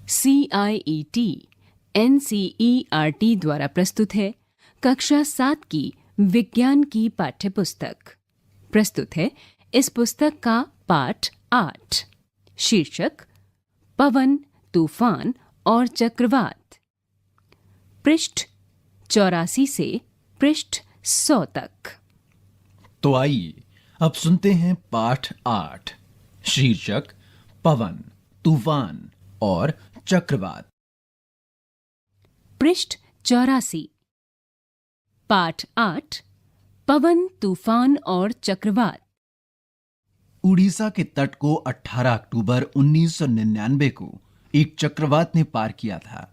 CIET NCERT द्वारा प्रस्तुत है कक्षा 7 की विज्ञान की पाठ्यपुस्तक। प्रस्तुत है इस पुस्तक का पाठ 8, शीर्षक पवन, तूफान और चक्रवात। पृष्ठ 84 से पृष्ठ 100 तक। तो आइए अब सुनते हैं पाठ 8, शीर्षक पवन, तूफान और चक्रवात। पृष्ठ 84। पाठ 8, पवन, तूफान और चक्रवात। उड़ीसा के तट को 18 अक्टूबर 1999 को एक चक्रवात ने पार किया था।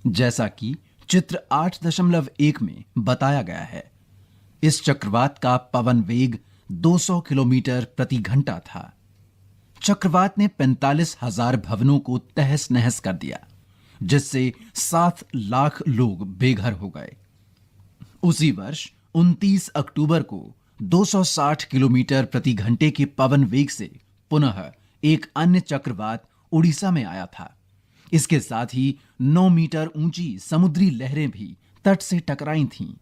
जैसा कि चित्र 8.1 में बताया गया है, इस चक्रवात का पवन वेग 200 किलोमीटर प्रति घंटा था। चक्रवात ने 45,000 भवनों को तहस नहस कर दिया, जिससे 7 लाख लोग बेघर हो गए। उसी वर्ष 29 अक्टूबर को 260 किलोमीटर प्रति घंटे के पवन वेग से पुनः एक अन्य चक्रवात उड़ीसा में आया था। इसके साथ ही 9 मीटर ऊंची समुद्री लहरें भी तट से टकराई थीं।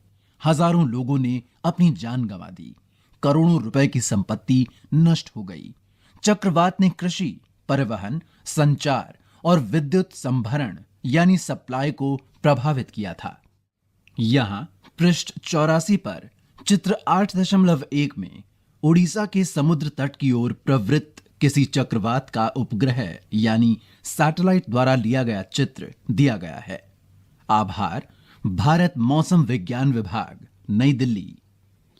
हजारों लोगों ने अपनी जान गंवा दी, करोड़ों रुपए की संपत्ति नष्ट हो गई। चक्रवात ने कृषि, परिवहन, संचार और विद्युत संभरण यानी सप्लाई को प्रभावित किया था। यहां पृष्ठ 84 पर चित्र 8.1 में उड़ीसा के समुद्र तट की ओर प्रवृत्त किसी चक्रवात का उपग्रह यानी सैटेलाइट द्वारा लिया गया चित्र दिया गया है। आभार, भारत मौसम विज्ञान विभाग, नई दिल्ली।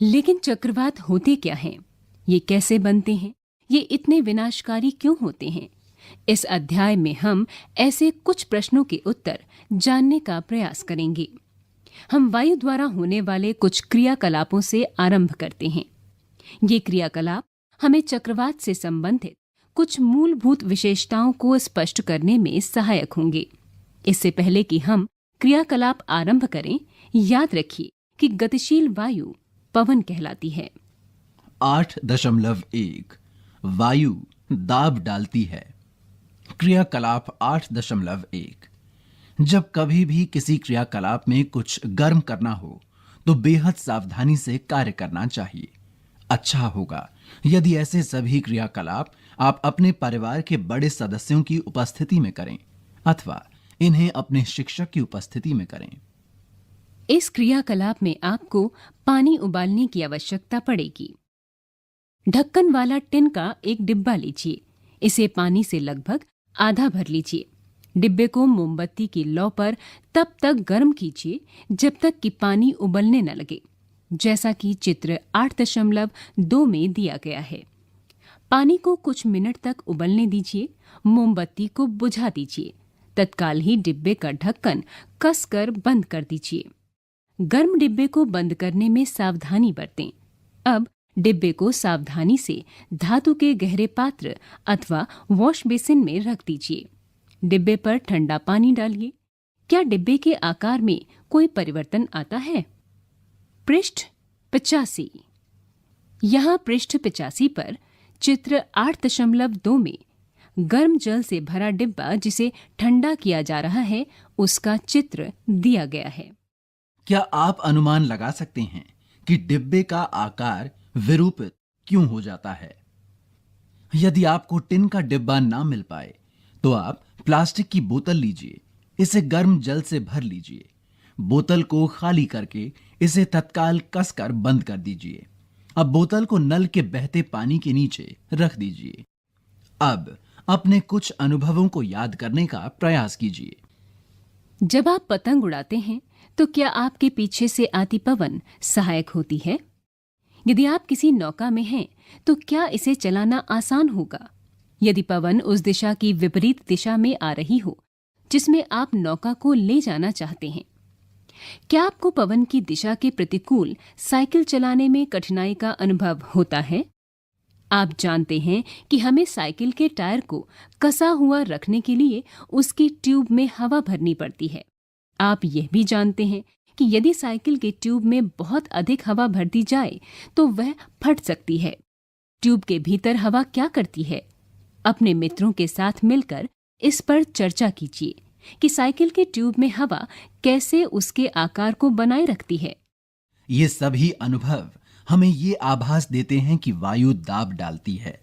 लेकिन चक्रवात होते क्या हैं? ये कैसे बनते हैं? ये इतने विनाशकारी क्यों होते हैं? इस अध्याय में हम ऐसे कुछ प्रश्नों के उत्तर जानने का प्रयास करेंगे। हम वायु द्वारा होने वाले कुछ क्रियाकलापों से आरंभ करते हैं। ये क्रियाकलाप हमें चक्रवात से संबंधित कुछ मूलभूत विशेषताओं को स्पष्ट करने में सहायक होंगे। इससे पहले कि हम क्रियाकलाप आरंभ करें, याद रखिए कि गतिशील वायु पवन कहलाती है। 8.1 वायु दाब डालती है। क्रियाकलाप 8.1 जब कभी भी किसी क्रियाकलाप में कुछ गर्म करना हो तो बेहद सावधानी से कार्य करना चाहिए। अच्छा होगा यदि ऐसे सभी क्रियाकलाप आप अपने परिवार के बड़े सदस्यों की उपस्थिति में करें अथवा इन्हें अपने शिक्षक की उपस्थिति में करें। इस क्रियाकलाप में आपको पानी उबालने की आवश्यकता पड़ेगी। ढक्कन वाला टिन का एक डिब्बा लीजिए। इसे पानी से लगभग आधा भर लीजिए। डिब्बे को मोमबत्ती की लौ पर तब तक गर्म कीजिए जब तक कि पानी उबलने न लगे, जैसा कि चित्र 8.2 में दिया गया है। पानी को कुछ मिनट तक उबलने दीजिए। मोमबत्ती को बुझा दीजिए। तत्काल ही डिब्बे का ढक्कन कसकर बंद कर दीजिए। गर्म डिब्बे को बंद करने में सावधानी बरतें। अब डिब्बे को सावधानी से धातु के गहरे पात्र अथवा वॉश बेसिन में रख दीजिए। डिब्बे पर ठंडा पानी डालिए। क्या डिब्बे के आकार में कोई परिवर्तन आता है? पृष्ठ 85। यहाँ पृष्ठ 85 पर चित्र 8.2 में गर्म जल से भरा डिब्बा जिसे ठंडा किया जा रहा है, उसका चित्र दिया गया है। क्या आप अनुमान लगा सकते हैं कि डिब्बे का आकार विरूपित क्यों हो जाता है? यदि आपको टिन का डिब्बा ना मिल पाए तो आप प्लास्टिक की बोतल लीजिए। इसे गर्म जल से भर लीजिए। बोतल को खाली करके इसे तत्काल कसकर बंद कर दीजिए। अब बोतल को नल के बहते पानी के नीचे रख दीजिए। अब अपने कुछ अनुभवों को याद करने का प्रयास कीजिए। जब आप पतंग उड़ाते हैं तो क्या आपके पीछे से आती पवन सहायक होती है? यदि आप किसी नौका में हैं तो क्या इसे चलाना आसान होगा? यदि पवन उस दिशा की विपरीत दिशा में आ रही हो जिसमें आप नौका को ले जाना चाहते हैं, क्या आपको पवन की दिशा के प्रतिकूल साइकिल चलाने में कठिनाई का अनुभव होता है? आप जानते हैं कि हमें साइकिल के टायर को कसा हुआ रखने के लिए उसकी ट्यूब में हवा भरनी पड़ती है। आप यह भी जानते हैं कि यदि साइकिल के ट्यूब में बहुत अधिक हवा भर दी जाए तो वह फट सकती है। ट्यूब के भीतर हवा क्या करती है? अपने मित्रों के साथ मिलकर इस पर चर्चा कीजिए कि साइकिल के ट्यूब में हवा कैसे उसके आकार को बनाए रखती है। ये सभी अनुभव हमें ये आभास देते हैं कि वायु दाब डालती है।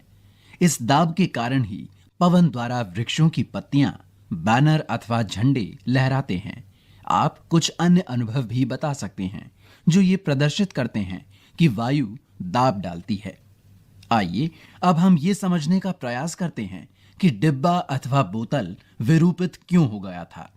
इस दाब के कारण ही पवन द्वारा वृक्षों की पत्तियां, बैनर अथवा झंडे लहराते हैं। आप कुछ अन्य अनुभव भी बता सकते हैं जो ये प्रदर्शित करते हैं कि वायु दाब डालती है। आइए अब हम ये समझने का प्रयास करते हैं कि डिब्बा अथवा बोतल विरूपित क्यों हो गया था।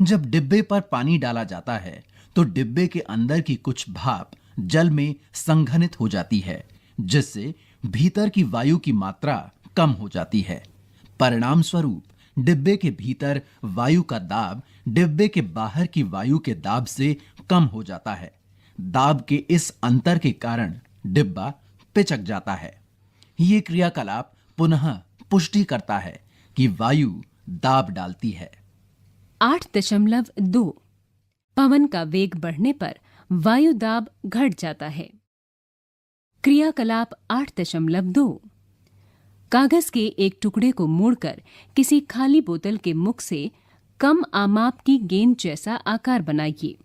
जब डिब्बे पर पानी डाला जाता है तो डिब्बे के अंदर की कुछ भाप जल में संघनित हो जाती है, जिससे भीतर की वायु की मात्रा कम हो जाती है। परिणाम स्वरूप डिब्बे के भीतर वायु का दाब डिब्बे के बाहर की वायु के दाब से कम हो जाता है। दाब के इस अंतर के कारण डिब्बा पिचक जाता है। ये क्रियाकलाप पुनः पुष्टि करता है कि वायु दाब डालती है। 8.2 पवन का वेग बढ़ने पर वायु दाब घट जाता है। क्रियाकलाप 8.2 कागज के एक टुकड़े को मोड़कर किसी खाली बोतल के मुख से कम आमाप की गेंद जैसा आकार बनाइए।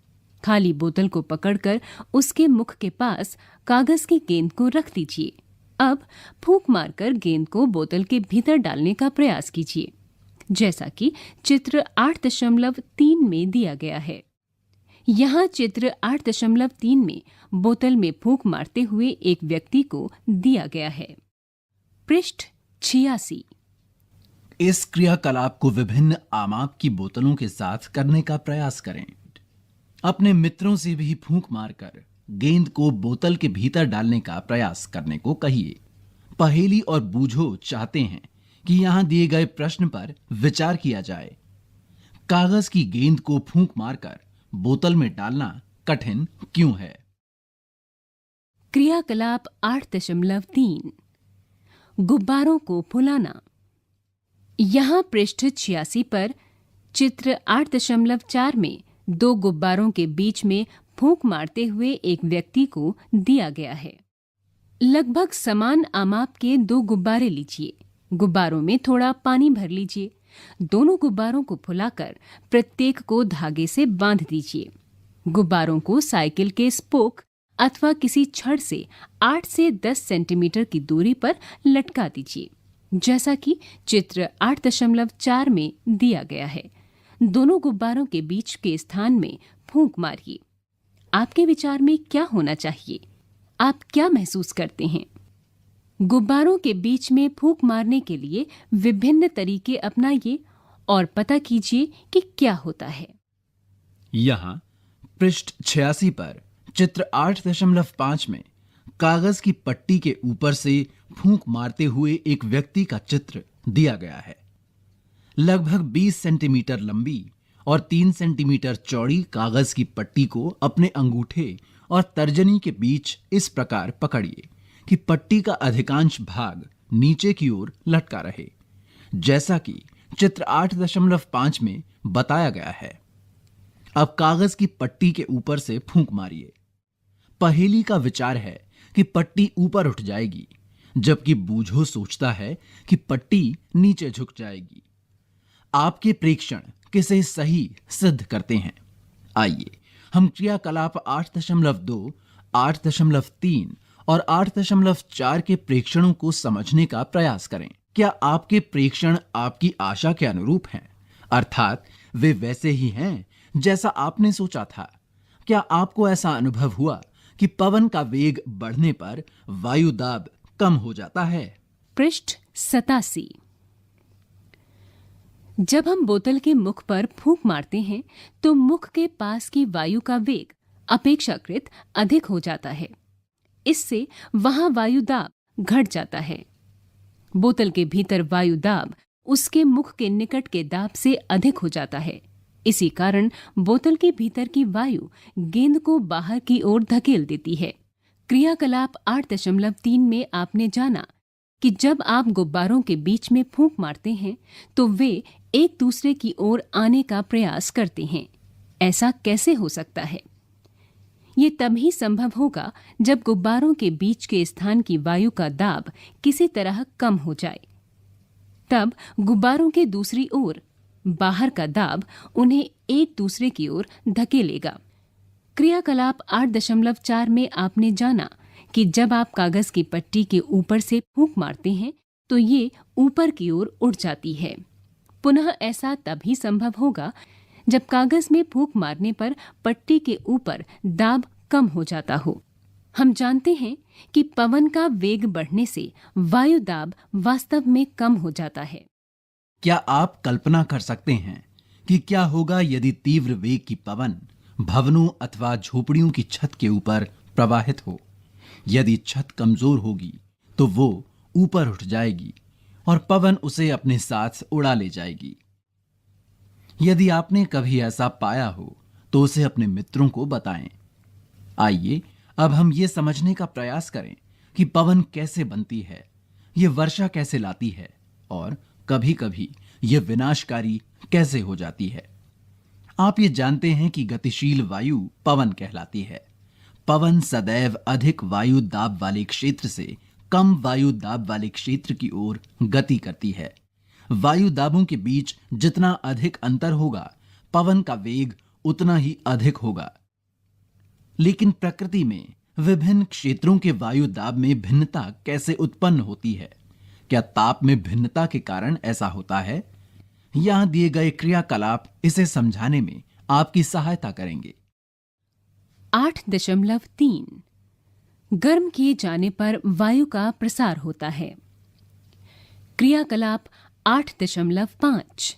खाली बोतल को पकड़कर उसके मुख के पास कागज की गेंद को रख दीजिए। अब फूंक मारकर गेंद को बोतल के भीतर डालने का प्रयास कीजिए, जैसा कि चित्र 8.3 में दिया गया है। यहाँ चित्र 8.3 में बोतल में फूंक मारते हुए एक व्यक्ति को दिया गया है। पृष्ठ 86। इस क्रियाकलाप को विभिन्न आमाप की बोतलों के साथ करने का प्रयास करें। अपने मित्रों से भी फूंक मारकर गेंद को बोतल के भीतर डालने का प्रयास करने को कहिए। पहेली और बूझो चाहते हैं कि यहां दिए गए प्रश्न पर विचार किया जाए। कागज की गेंद को फूंक मारकर बोतल में डालना कठिन क्यों है? क्रियाकलाप 8.3 गुब्बारों को फुलाना। यहाँ पृष्ठ 86 पर चित्र 8.4 में 2 गुब्बारों के बीच में फूंक मारते हुए एक व्यक्ति को दिया गया है। लगभग समान आमाप के 2 गुब्बारे लीजिए। गुब्बारों में थोड़ा पानी भर लीजिए। दोनों गुब्बारों को फुलाकर प्रत्येक को धागे से बांध दीजिए। गुब्बारों को साइकिल के स्पोक अथवा किसी छड़ से 8 से 10 सेंटीमीटर की दूरी पर लटका दीजिए, जैसा कि चित्र 8.4 में दिया गया है। दोनों गुब्बारों के बीच के स्थान में फूंक मारिए। आपके विचार में क्या होना चाहिए? आप क्या महसूस करते हैं? गुब्बारों के बीच में फूंक मारने के लिए विभिन्न तरीके अपनाइए और पता कीजिए कि क्या होता है। यहाँ पृष्ठ 86 पर चित्र 8.5 में कागज की पट्टी के ऊपर से फूंक मारते हुए एक व्यक्ति का चित्र दिया गया है। लगभग 20 सेंटीमीटर लंबी और 3 सेंटीमीटर चौड़ी कागज की पट्टी को अपने अंगूठे और तर्जनी के बीच इस प्रकार पकड़िए कि पट्टी का अधिकांश भाग नीचे की ओर लटका रहे, जैसा कि चित्र 8.5 में बताया गया है। अब कागज की पट्टी के ऊपर से फूंक मारिए। पहेली का विचार है कि पट्टी ऊपर उठ जाएगी, जबकि बूझो सोचता है कि पट्टी नीचे झुक जाएगी। आपके प्रेक्षण किसे सही सिद्ध करते हैं? आइए हम क्रियाकलाप 8.2, 8.3 और 8.4 के प्रेक्षणों को समझने का प्रयास करें। क्या आपके प्रेक्षण आपकी आशा के अनुरूप हैं? अर्थात वे वैसे ही हैं जैसा आपने सोचा था? क्या आपको ऐसा अनुभव हुआ कि पवन का वेग बढ़ने पर वायु दाब कम हो जाता है? पृष्ठ 87। जब हम बोतल के मुख पर फूंक मारते हैं तो मुख के पास की वायु का वेग अपेक्षाकृत अधिक हो जाता है। इससे वहां वायु दाब घट जाता है। बोतल के भीतर वायु दाब उसके मुख के निकट के दाब से अधिक हो जाता है। इसी कारण बोतल के भीतर की वायु गेंद को बाहर की ओर धकेल देती है। क्रियाकलाप 8.3 में आपने जाना कि जब आप गुब्बारों के बीच में फूंक मारते हैं तो वे एक दूसरे की ओर आने का प्रयास करते हैं। ऐसा कैसे हो सकता है? ये तभी संभव होगा जब गुब्बारों के बीच के स्थान की वायु का दाब किसी तरह कम हो जाए। तब गुब्बारों के दूसरी ओर बाहर का दाब उन्हें एक दूसरे की ओर धकेलेगा। क्रियाकलाप 8.4 में आपने जाना कि जब आप कागज की पट्टी के ऊपर से फूंक मारते हैं तो ये ऊपर की ओर उठ जाती है। पुनः ऐसा तभी संभव होगा जब कागज में फूंक मारने पर पट्टी के ऊपर दाब कम हो जाता हो। हम जानते हैं कि पवन का वेग बढ़ने से वायु दाब वास्तव में कम हो जाता है। क्या आप कल्पना कर सकते हैं कि क्या होगा यदि तीव्र वेग की पवन भवनों अथवा झोपड़ियों की छत के ऊपर प्रवाहित हो? यदि छत कमजोर होगी तो वो ऊपर उठ जाएगी और पवन उसे अपने साथ उड़ा ले जाएगी। यदि आपने कभी ऐसा पाया हो तो उसे अपने मित्रों को बताएं। आइए अब हम ये समझने का प्रयास करें कि पवन कैसे बनती है, ये वर्षा कैसे लाती है और कभी-कभी ये विनाशकारी कैसे हो जाती है। आप ये जानते हैं कि गतिशील वायु पवन कहलाती है। पवन सदैव अधिक वायु दाब वाले क्षेत्र से कम वायु दाब वाले क्षेत्र की ओर गति करती है। वायु दाबों के बीच जितना अधिक अंतर होगा, पवन का वेग उतना ही अधिक होगा। लेकिन प्रकृति में विभिन्न क्षेत्रों के वायु दाब में भिन्नता कैसे उत्पन्न होती है? क्या ताप में भिन्नता के कारण ऐसा होता है? यहां दिए गए क्रियाकलाप इसे समझाने में आपकी सहायता करेंगे। 8.3 गर्म किए जाने पर वायु का प्रसार होता है। क्रियाकलाप 8.5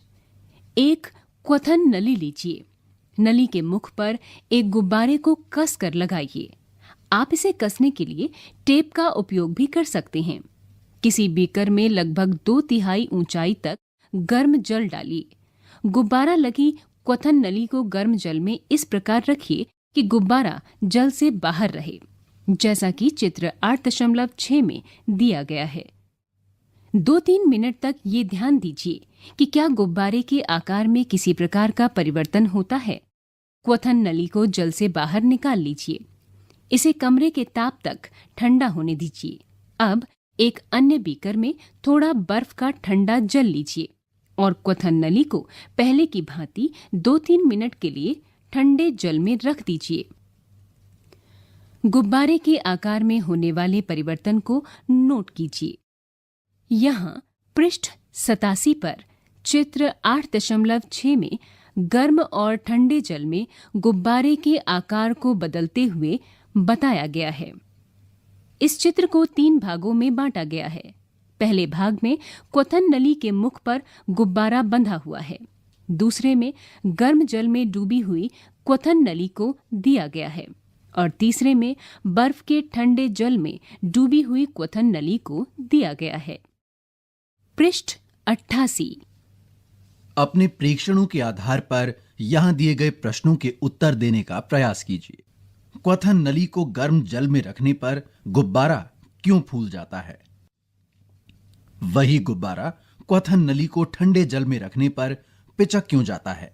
एक क्वथन नली लीजिए। नली के मुख पर एक गुब्बारे को कस कर लगाइए। आप इसे कसने के लिए टेप का उपयोग भी कर सकते हैं। किसी बीकर में लगभग 2/3 ऊंचाई तक गर्म जल डालिए। गुब्बारा लगी क्वथन नली को गर्म जल में इस प्रकार रखिए कि गुब्बारा जल से बाहर रहे, जैसा कि चित्र 8.6 में दिया गया है। 2-3 मिनट तक ये ध्यान दीजिए कि क्या गुब्बारे के आकार में किसी प्रकार का परिवर्तन होता है। क्वथन नली को जल से बाहर निकाल लीजिए। इसे कमरे के ताप तक ठंडा होने दीजिए। अब एक अन्य बीकर में थोड़ा बर्फ का ठंडा जल लीजिए और क्वथन नली को पहले की भांति 2-3 मिनट के लिए ठंडे जल में रख दीजिए। गुब्बारे के आकार में होने वाले परिवर्तन को नोट कीजिए। यहाँ पृष्ठ 87 पर चित्र 8.6 में गर्म और ठंडे जल में गुब्बारे के आकार को बदलते हुए बताया गया है। इस चित्र को 3 भागों में बांटा गया है। पहले भाग में क्वथन नली के मुख पर गुब्बारा बंधा हुआ है। दूसरे में गर्म जल में डूबी हुई क्वथन नली को दिया गया है और तीसरे में बर्फ के ठंडे जल में डूबी हुई क्वथन नली को दिया गया है। पृष्ठ 88। अपने प्रेक्षणों के आधार पर यहां दिए गए प्रश्नों के उत्तर देने का प्रयास कीजिए। क्वथन नली को गर्म जल में रखने पर गुब्बारा क्यों फूल जाता है? वही गुब्बारा क्वथन नली को ठंडे जल में रखने पर पिचक क्यों जाता है?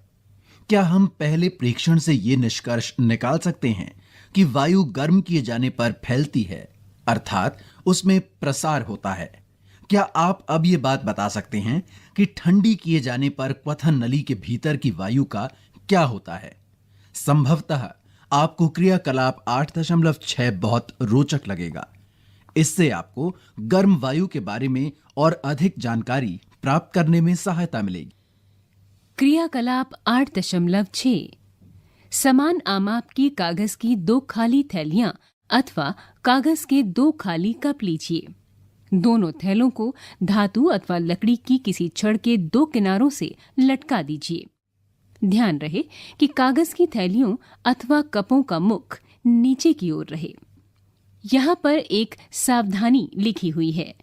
क्या हम पहले प्रेक्षण से यह निष्कर्ष निकाल सकते हैं कि वायु गर्म किए जाने पर फैलती है, अर्थात उसमें प्रसार होता है? क्या आप अब ये बात बता सकते हैं कि ठंडी किए जाने पर क्वथन नली के भीतर की वायु का क्या होता है? संभवतः आपको क्रियाकलाप 8.6 बहुत रोचक लगेगा। इससे आपको गर्म वायु के बारे में और अधिक जानकारी प्राप्त करने में सहायता मिलेगी। क्रियाकलाप 8.6 समान आमाप की कागज की 2 खाली थैलियां अथवा कागज के 2 खाली कप लीजिए। दोनों थैलों को धातु अथवा लकड़ी की किसी छड़ के 2 किनारों से लटका दीजिए। ध्यान रहे कि कागज की थैलियों अथवा कपों का मुख नीचे की ओर रहे। यहाँ पर एक सावधानी लिखी हुई है।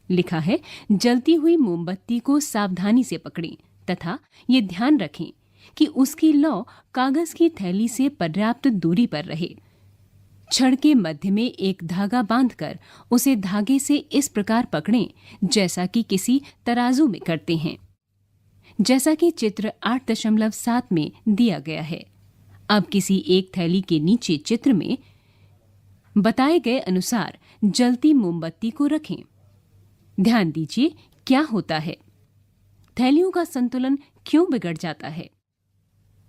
लिखा है, जलती हुई मोमबत्ती को सावधानी से पकड़ें तथा ये ध्यान रखें कि उसकी लौ कागज की थैली से पर्याप्त दूरी पर रहे। छड़ के मध्य में एक धागा बांधकर उसे धागे से इस प्रकार पकड़ें जैसा कि किसी तराजू में करते हैं, जैसा कि चित्र 8.7 में दिया गया है। अब किसी एक थैली के नीचे चित्र में बताए गए अनुसार जलती मोमबत्ती को रखें। ध्यान दीजिए क्या होता है। थैलियों का संतुलन क्यों बिगड़ जाता है?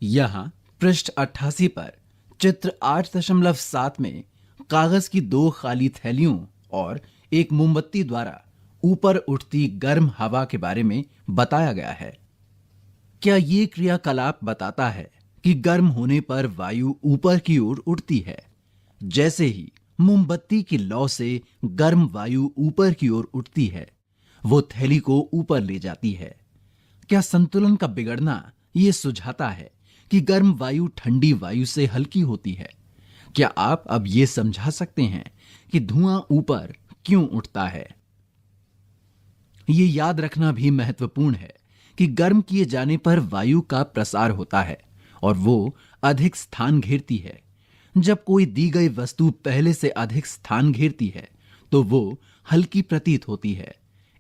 यहाँ पृष्ठ 88 पर चित्र 8.7 में कागज की 2 खाली थैलियों और एक मोमबत्ती द्वारा ऊपर उठती गर्म हवा के बारे में बताया गया है। क्या ये क्रियाकलाप बताता है कि गर्म होने पर वायु ऊपर की ओर उठती है? जैसे ही मोमबत्ती की लौ से गर्म वायु ऊपर की ओर उठती है, वो थैली को ऊपर ले जाती है। क्या संतुलन का बिगड़ना ये सुझाता है कि गर्म वायु ठंडी वायु से हल्की होती है? क्या आप अब ये समझा सकते हैं कि धुआं ऊपर क्यों उठता है? ये याद रखना भी महत्वपूर्ण है कि गर्म किए जाने पर वायु का प्रसार होता है और वो अधिक स्थान घेरती है। जब कोई दी गई वस्तु पहले से अधिक स्थान घेरती है तो वो हल्की प्रतीत होती है।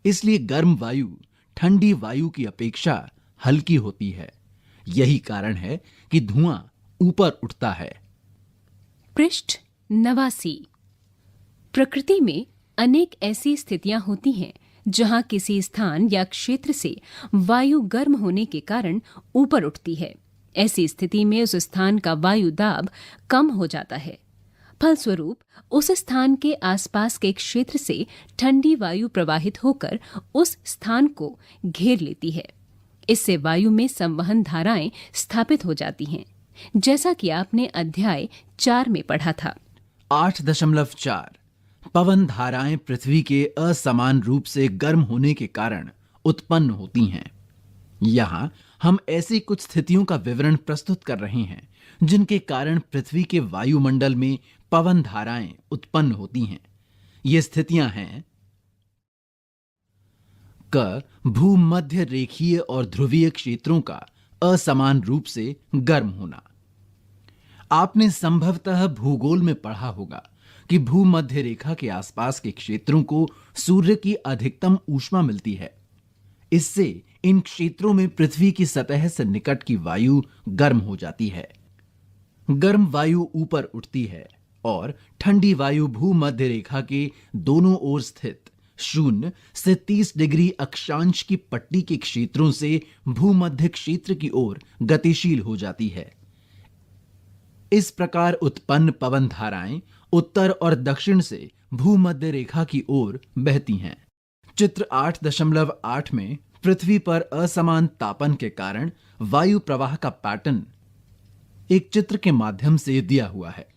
इसलिए गर्म वायु ठंडी वायु की अपेक्षा हल्की होती है। यही कारण है कि धुआं ऊपर उठता है। पृष्ठ 89। प्रकृति में अनेक ऐसी स्थितियां होती हैं जहां किसी स्थान या क्षेत्र से वायु गर्म होने के कारण ऊपर उठती है। ऐसी स्थिति में उस स्थान का वायु दाब कम हो जाता है। फलस्वरूप उस स्थान के आसपास के क्षेत्र से ठंडी वायु प्रवाहित होकर उस स्थान को घेर लेती है। इससे वायु में संवहन धाराएं स्थापित हो जाती हैं, जैसा कि आपने अध्याय 4 में पढ़ा था। 8.4 पवन धाराएं पृथ्वी के असमान रूप से गर्म होने के कारण उत्पन्न होती हैं। यहाँ हम ऐसी कुछ स्थितियों का विवरण प्रस्तुत कर रहे हैं जिनके कारण पृथ्वी के वायुमंडल में पवन धाराएं उत्पन्न होती हैं। ये स्थितियां हैं: क भूमध्य रेखीय और ध्रुवीय क्षेत्रों का असमान रूप से गर्म होना। आपने संभवतः भूगोल में पढ़ा होगा कि भूमध्य रेखा के आसपास के क्षेत्रों को सूर्य की अधिकतम ऊष्मा मिलती है। इससे इन क्षेत्रों में पृथ्वी की सतह से निकट की वायु गर्म हो जाती है। गर्म वायु ऊपर उठती है और ठंडी वायु भूमध्य रेखा के दोनों ओर स्थित 0 से 30 डिग्री अक्षांश की पट्टी के क्षेत्रों से भूमध्य क्षेत्र की ओर गतिशील हो जाती है। इस प्रकार उत्पन्न पवन धाराएं उत्तर और दक्षिण से भूमध्य रेखा की ओर बहती हैं। चित्र 8.8 में पृथ्वी पर असमान तापन के कारण वायु प्रवाह का पैटर्न एक चित्र के माध्यम से दिया हुआ है।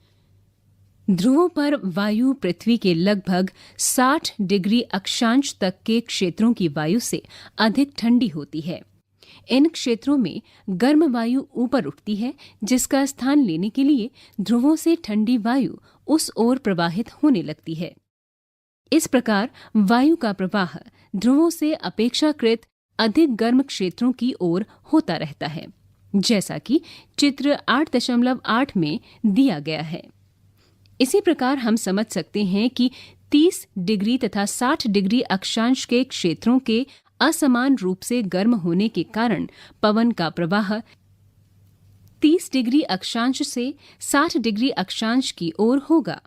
ध्रुवों पर वायु पृथ्वी के लगभग 60 डिग्री अक्षांश तक के क्षेत्रों की वायु से अधिक ठंडी होती है। इन क्षेत्रों में गर्म वायु ऊपर उठती है, जिसका स्थान लेने के लिए ध्रुवों से ठंडी वायु उस ओर प्रवाहित होने लगती है। इस प्रकार वायु का प्रवाह ध्रुवों से अपेक्षाकृत अधिक गर्म क्षेत्रों की ओर होता रहता है, जैसा कि चित्र 8.8 में दिया गया है। इसी प्रकार हम समझ सकते हैं कि 30 डिग्री तथा 60 डिग्री अक्षांश के क्षेत्रों के असमान रूप से गर्म होने के कारण पवन का प्रवाह 30 डिग्री अक्षांश से 60 डिग्री अक्षांश की ओर होगा।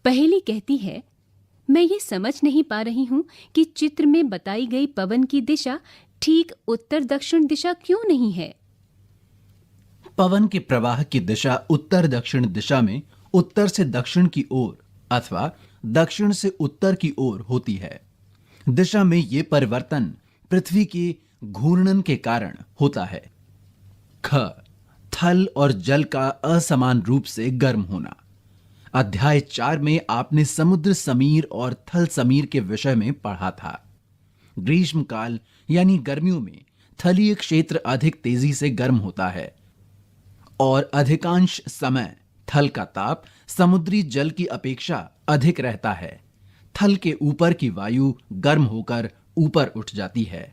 पहेली कहती है, मैं ये समझ नहीं पा रही हूं कि चित्र में बताई गई पवन की दिशा ठीक उत्तर दक्षिण दिशा क्यों नहीं है। पवन के प्रवाह की दिशा उत्तर दक्षिण दिशा में उत्तर से दक्षिण की ओर अथवा दक्षिण से उत्तर की ओर होती है। दिशा में ये परिवर्तन पृथ्वी के घूर्णन के कारण होता है। ख थल और जल का असमान रूप से गर्म होना। अध्याय 4 में आपने समुद्र समीर और थल समीर के विषय में पढ़ा था। ग्रीष्मकाल यानी गर्मियों में थलीय क्षेत्र अधिक तेजी से गर्म होता है और अधिकांश समय थल का ताप समुद्री जल की अपेक्षा अधिक रहता है। थल के ऊपर की वायु गर्म होकर ऊपर उठ जाती है।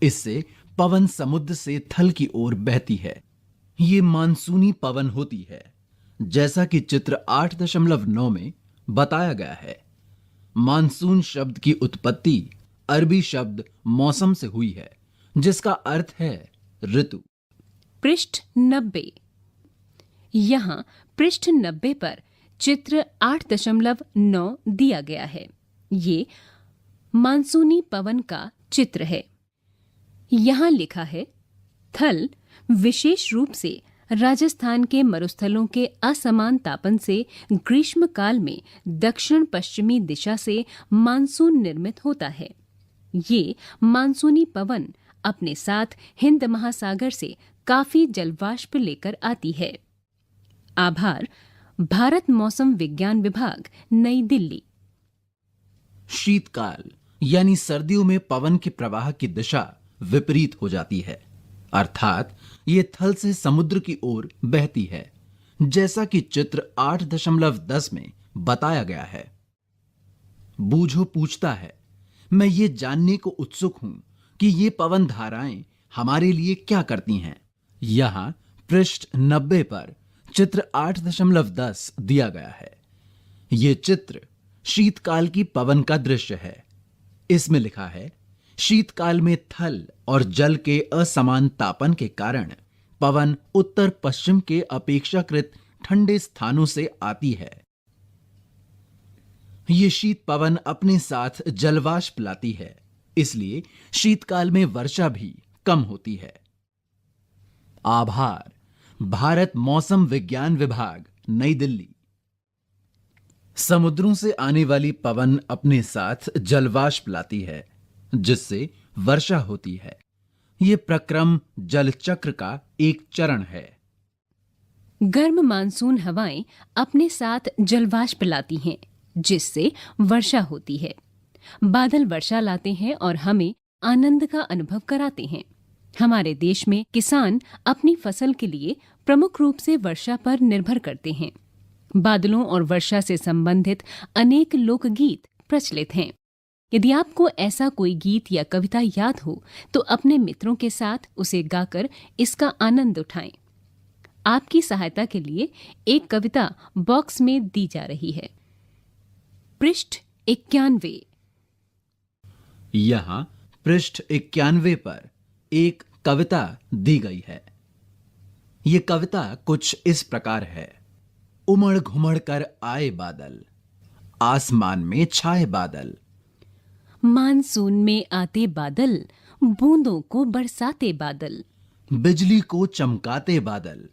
इससे पवन समुद्र से थल की ओर बहती है। ये मानसूनी पवन होती है, जैसा कि चित्र 8.9 में बताया गया है। मानसून शब्द की उत्पत्ति अरबी शब्द मौसम से हुई है, जिसका अर्थ है ऋतु। पृष्ठ 90। यहाँ पृष्ठ 90 पर चित्र 8.9 दिया गया है। ये मानसूनी पवन का चित्र है। यहाँ लिखा है, थल विशेष रूप से राजस्थान के मरुस्थलों के असमान तापन से ग्रीष्म काल में दक्षिण पश्चिमी दिशा से मानसून निर्मित होता है। ये मानसूनी पवन अपने साथ हिंद महासागर से काफी जलवाष्प लेकर आती है। आभार, भारत मौसम विज्ञान विभाग, नई दिल्ली। शीतकाल यानी सर्दियों में पवन के प्रवाह की दिशा विपरीत हो जाती है, अर्थात ये थल से समुद्र की ओर बहती है, जैसा कि चित्र 8.10 में बताया गया है। बूझो पूछता है, मैं ये जानने को उत्सुक हूं कि ये पवन धाराएं हमारे लिए क्या करती हैं। यहां पृष्ठ 90 पर चित्र 8.10 दिया गया है। ये चित्र शीतकाल की पवन का दृश्य है। इसमें लिखा है, शीतकाल में थल और जल के असमान तापन के कारण पवन उत्तर पश्चिम के अपेक्षाकृत ठंडे स्थानों से आती है। ये शीत पवन अपने साथ जलवाष्प लाती है, इसलिए शीतकाल में वर्षा भी कम होती है। आभार, भारत मौसम विज्ञान विभाग, नई दिल्ली। समुद्रों से आने वाली पवन अपने साथ जलवाष्प लाती है, जिससे वर्षा होती है। यह प्रक्रम जल चक्र का एक चरण है। गर्म मानसून हवाएं अपने साथ जलवाष्प लाती हैं, जिससे वर्षा होती है। बादल वर्षा लाते हैं और हमें आनंद का अनुभव कराते हैं। हमारे देश में किसान अपनी फसल के लिए प्रमुख रूप से वर्षा पर निर्भर करते हैं। बादलों और वर्षा से संबंधित अनेक लोकगीत प्रचलित हैं। यदि आपको ऐसा कोई गीत या कविता याद हो तो अपने मित्रों के साथ उसे गाकर इसका आनंद उठाएं। आपकी सहायता के लिए एक कविता बॉक्स में दी जा रही है। पृष्ठ 91। यहां पृष्ठ 91 पर एक कविता दी गई है। ये कविता कुछ इस प्रकार है। उमड़ घुमड़ कर आए बादल, आसमान में छाए बादल, मानसून में आते बादल, बूंदों को बरसाते बादल, बिजली को चमकाते बादल,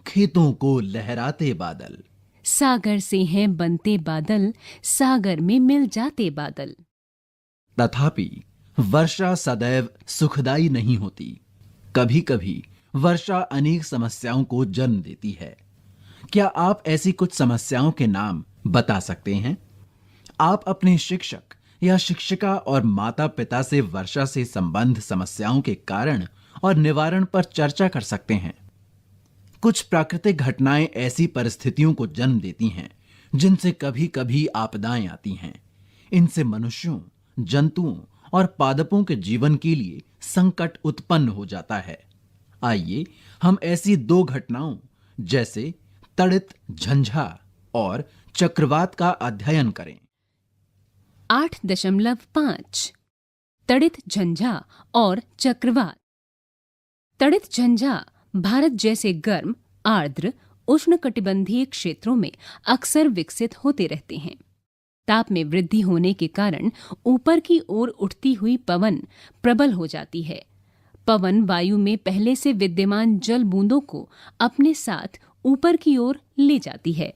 खेतों को लहराते बादल, सागर से हैं बनते बादल, सागर में मिल जाते बादल। तथापि वर्षा सदैव सुखदायी नहीं होती। कभी कभी वर्षा अनेक समस्याओं को जन्म देती है। क्या आप ऐसी कुछ समस्याओं के नाम बता सकते हैं? आप अपने शिक्षक या शिक्षिका और माता पिता से वर्षा से संबंध समस्याओं के कारण और निवारण पर चर्चा कर सकते हैं। कुछ प्राकृतिक घटनाएं ऐसी परिस्थितियों को जन्म देती हैं जिनसे कभी कभी आपदाएं आती हैं। इनसे मनुष्यों, जंतुओं और पादपों के जीवन के लिए संकट उत्पन्न हो जाता है। आइए हम ऐसी दो घटनाओं जैसे तड़ित झंझा और चक्रवात का अध्ययन करें। 8.5 तड़ित झंझा और चक्रवात। तड़ित झंझा भारत जैसे गर्म, आर्द्र, उष्णकटिबंधीय क्षेत्रों में अक्सर विकसित होते रहते हैं। ताप में वृद्धि होने के कारण ऊपर की ओर उठती हुई पवन प्रबल हो जाती है। पवन वायु में पहले से विद्यमान जल बूंदों को अपने साथ ऊपर की ओर ले जाती है,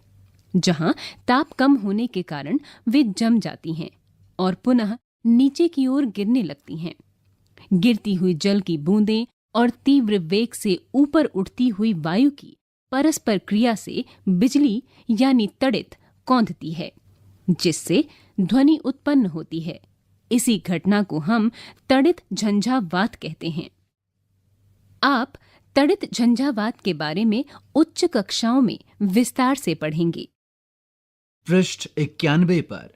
जहां ताप कम होने के कारण वे जम जाती हैं और पुनः नीचे की ओर गिरने लगती हैं। गिरती हुई जल की बूंदें और तीव्र वेग से ऊपर उठती हुई वायु की परस्पर क्रिया से बिजली यानी तड़ित कौंधती है, जिससे ध्वनि उत्पन्न होती है। इसी घटना को हम तड़ित झंझावात कहते हैं। आप तड़ित झंझावात के बारे में उच्च कक्षाओं में विस्तार से पढ़ेंगे। पृष्ठ 91 पर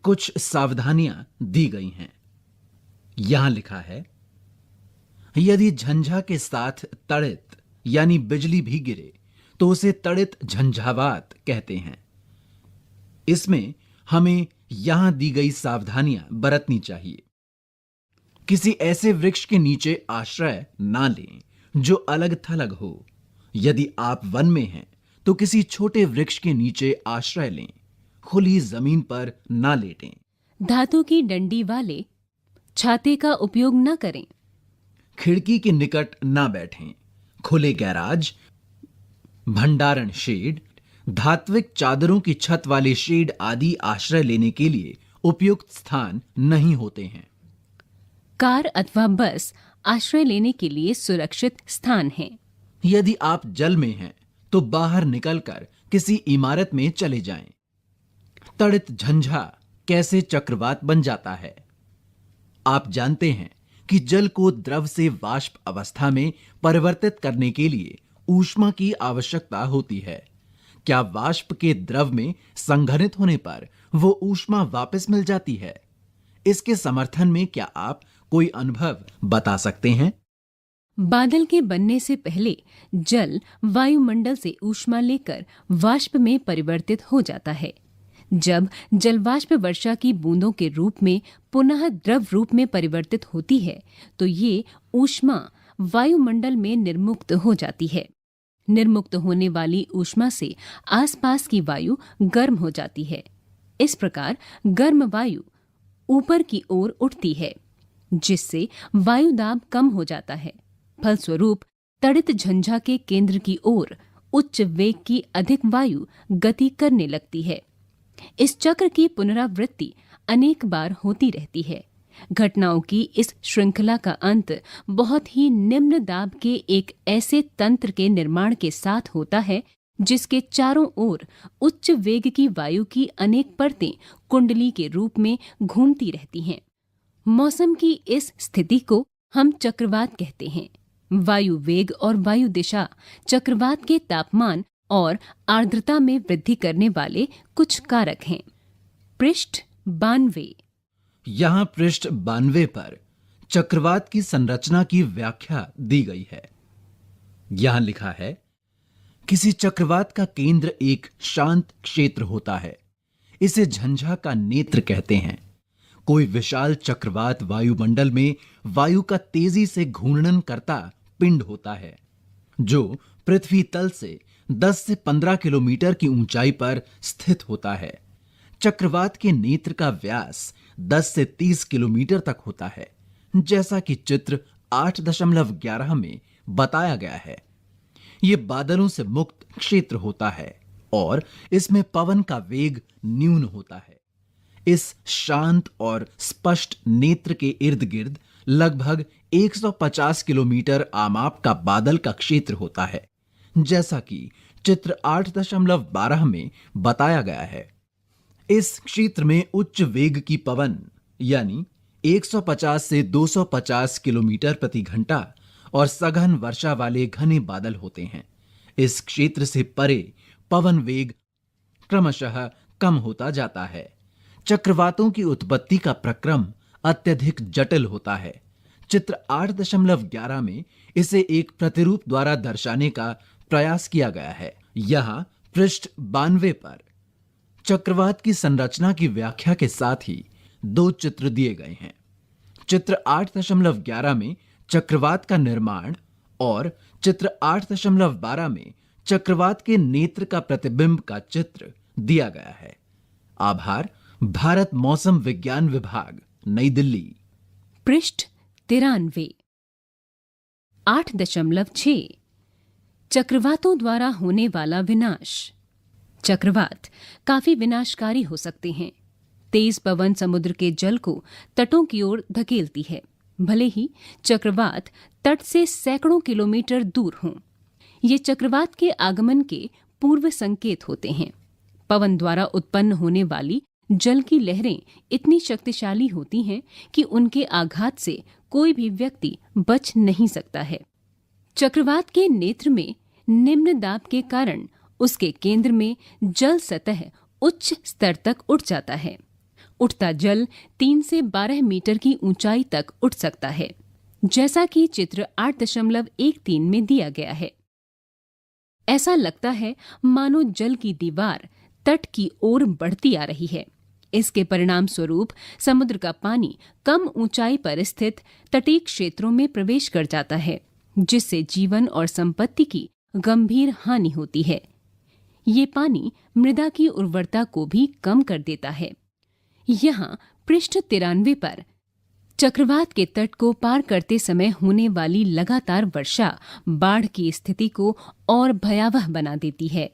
कुछ सावधानियां दी गई हैं। यहां लिखा है, यदि झंझा के साथ तड़ित यानी बिजली भी गिरे तो उसे तड़ित झंझावात कहते हैं। इसमें हमें यहां दी गई सावधानियां बरतनी चाहिए। किसी ऐसे वृक्ष के नीचे आश्रय ना लें जो अलग थलग हो। यदि आप वन में हैं तो किसी छोटे वृक्ष के नीचे आश्रय लें। खुली जमीन पर ना लेटें। धातु की डंडी वाले छाते का उपयोग न करें। खिड़की के निकट न बैठें। खुले गैराज, भंडारण शेड, धात्विक चादरों की छत वाले शेड आदि आश्रय लेने के लिए उपयुक्त स्थान नहीं होते हैं। कार अथवा बस आश्रय लेने के लिए सुरक्षित स्थान है। यदि आप जल में हैं तो बाहर निकलकर किसी इमारत में चले जाएं। तड़ित झंझा कैसे चक्रवात बन जाता है? आप जानते हैं कि जल को द्रव से वाष्प अवस्था में परिवर्तित करने के लिए ऊष्मा की आवश्यकता होती है। क्या वाष्प के द्रव में संघनित होने पर वो ऊष्मा वापस मिल जाती है? इसके समर्थन में क्या आप कोई अनुभव बता सकते हैं? बादल के बनने से पहले जल वायुमंडल से ऊष्मा लेकर वाष्प में परिवर्तित हो जाता है। जब जलवाष्प वर्षा की बूंदों के रूप में पुनः द्रव रूप में परिवर्तित होती है तो ये ऊष्मा वायुमंडल में निर्मुक्त हो जाती है। निर्मुक्त होने वाली ऊष्मा से आसपास की वायु गर्म हो जाती है। इस प्रकार गर्म वायु ऊपर की ओर उठती है, जिससे वायु दाब कम हो जाता है। फलस्वरूप तड़ित झंझा के केंद्र की ओर उच्च वेग की अधिक वायु गति करने लगती है। इस चक्र की पुनरावृत्ति अनेक बार होती रहती है। घटनाओं की इस श्रृंखला का अंत बहुत ही निम्न दाब के एक ऐसे तंत्र के निर्माण के साथ होता है जिसके चारों ओर उच्च वेग की वायु की अनेक परतें कुंडली के रूप में घूमती रहती हैं। मौसम की इस स्थिति को हम चक्रवात कहते हैं। वायु वेग और वायु दिशा चक्रवात के तापमान और आर्द्रता में वृद्धि करने वाले कुछ कारक हैं। पृष्ठ 92। यहां पृष्ठ 92 पर चक्रवात की संरचना की व्याख्या दी गई है। यहां लिखा है, किसी चक्रवात का केंद्र एक शांत क्षेत्र होता है। इसे झंझा का नेत्र कहते हैं। कोई विशाल चक्रवात वायुमंडल में वायु का तेजी से घूर्णन करता पिंड होता है, जो पृथ्वी तल से 10 से 15 किलोमीटर की ऊंचाई पर स्थित होता है। चक्रवात के नेत्र का व्यास 10 से 30 किलोमीटर तक होता है, जैसा कि चित्र 8.11 में बताया गया है। यह बादलों से मुक्त क्षेत्र होता है और इसमें पवन का वेग न्यून होता है। इस शांत और स्पष्ट नेत्र के इर्द गिर्द लगभग 150 किलोमीटर आमाप का बादल का क्षेत्र होता है, जैसा कि चित्र 8.12 में बताया गया है। इस क्षेत्र में उच्च वेग की पवन यानी 150 से 250 किलोमीटर प्रति घंटा और सघन वर्षा वाले घने बादल होते हैं। इस क्षेत्र से परे पवन वेग क्रमशः कम होता जाता है। चक्रवातों की उत्पत्ति का प्रक्रम अत्यधिक जटिल होता है। चित्र 8.11 में इसे एक प्रतिरूप द्वारा दर्शाने का प्रयास किया गया है। यहां पृष्ठ 92 पर चक्रवात की संरचना की व्याख्या के साथ ही 2 चित्र दिए गए हैं। चित्र 8.11 में चक्रवात का निर्माण और चित्र 8.12 में चक्रवात के नेत्र का प्रतिबिंब का चित्र दिया गया है। आभार। भारत मौसम विज्ञान विभाग, नई दिल्ली। पृष्ठ 93। 8.6 चक्रवातों द्वारा होने वाला विनाश। चक्रवात काफी विनाशकारी हो सकते हैं। तेज पवन समुद्र के जल को तटों की ओर धकेलती है, भले ही चक्रवात तट से सैकड़ों किलोमीटर दूर हों। ये चक्रवात के आगमन के पूर्व संकेत होते हैं। पवन द्वारा उत्पन्न होने वाली जल की लहरें इतनी शक्तिशाली होती हैं कि उनके आघात से कोई भी व्यक्ति बच नहीं सकता है। चक्रवात के नेत्र में निम्न दाब के कारण उसके केंद्र में जल सतह उच्च स्तर तक उठ जाता है। उठता जल 3 से 12 मीटर की ऊंचाई तक उठ सकता है, जैसा कि चित्र 8.13 में दिया गया है। ऐसा लगता है मानो जल की दीवार तट की ओर बढ़ती आ रही है। इसके परिणाम स्वरूप समुद्र का पानी कम ऊंचाई पर स्थित तटीय क्षेत्रों में प्रवेश कर जाता है, जिससे जीवन और संपत्ति की गंभीर हानि होती है। ये पानी मृदा की उर्वरता को भी कम कर देता है। यहाँ पृष्ठ 93 पर चक्रवात के तट को पार करते समय होने वाली लगातार वर्षा बाढ़ की स्थिति को और भयावह बना देती है।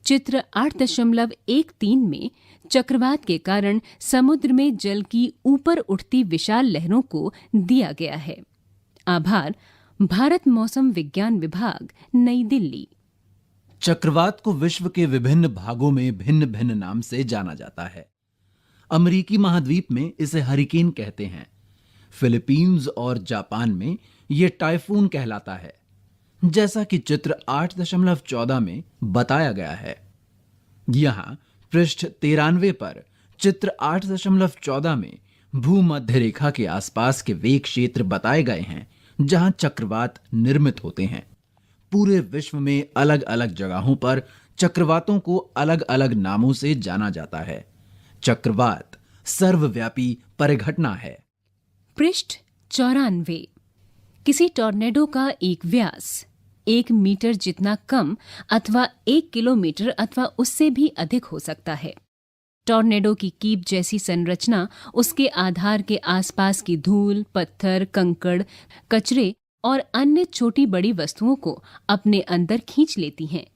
चित्र 8.13 में चक्रवात के कारण समुद्र में जल की ऊपर उठती विशाल लहरों को दिया गया है। आभार, भारत मौसम विज्ञान विभाग, नई दिल्ली। चक्रवात को विश्व के विभिन्न भागों में भिन्न भिन्न नाम से जाना जाता है। अमेरिकी महाद्वीप में इसे हरिकेन कहते हैं। फिलीपींस और जापान में यह टाइफून कहलाता है, जैसा कि चित्र 8.14 में बताया गया है। यहां पृष्ठ 93 पर चित्र 8.14 में भूमध्य रेखा के आसपास के वे क्षेत्र बताए गए हैं जहां चक्रवात निर्मित होते हैं। पूरे विश्व में अलग अलग जगहों पर चक्रवातों को अलग अलग नामों से जाना जाता है। चक्रवात सर्वव्यापी परिघटना है। पृष्ठ 94। किसी टॉर्नेडो का एक व्यास 1 मीटर जितना कम अथवा 1 किलोमीटर अथवा उससे भी अधिक हो सकता है। टॉर्नेडो की कीप जैसी संरचना उसके आधार के आसपास की धूल, पत्थर, कंकड़, कचरे और अन्य छोटी बड़ी वस्तुओं को अपने अंदर खींच लेती हैं।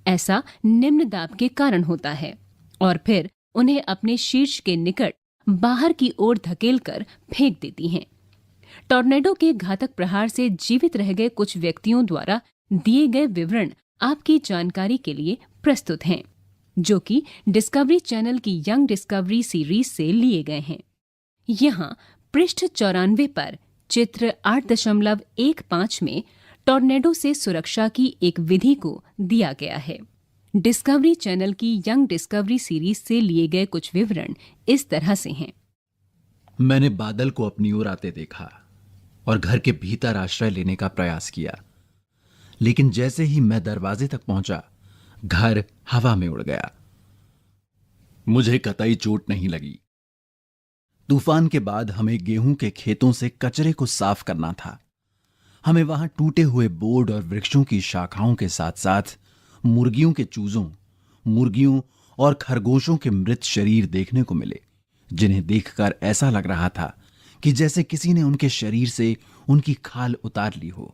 ऐसा निम्न दाब के कारण होता है और फिर उन्हें अपने शीर्ष के निकट बाहर की ओर धकेलकर फेंक देती हैं। टॉर्नेडो के घातक प्रहार से जीवित रह गए कुछ व्यक्तियों द्वारा दिए गए विवरण आपकी जानकारी के लिए प्रस्तुत हैं, जो कि डिस्कवरी चैनल की यंग डिस्कवरी सीरीज से लिए गए हैं। यहाँ पृष्ठ 94 पर चित्र 8.15 में टॉर्नेडो से सुरक्षा की एक विधि को दिया गया है। डिस्कवरी चैनल की यंग डिस्कवरी सीरीज से लिए गए कुछ विवरण इस तरह से हैं। मैंने बादल को अपनी ओर आते देखा और घर के भीतर आश्रय लेने का प्रयास किया, लेकिन जैसे ही मैं दरवाजे तक पहुंचा, घर हवा में उड़ गया। मुझे कतई चोट नहीं लगी। तूफान के बाद हमें गेहूं के खेतों से कचरे को साफ करना था। हमें वहां टूटे हुए बोर्ड और वृक्षों की शाखाओं के साथ साथ मुर्गियों के चूजों, मुर्गियों और खरगोशों के मृत शरीर देखने को मिले, जिन्हें देखकर ऐसा लग रहा था कि जैसे किसी ने उनके शरीर से उनकी खाल उतार ली हो।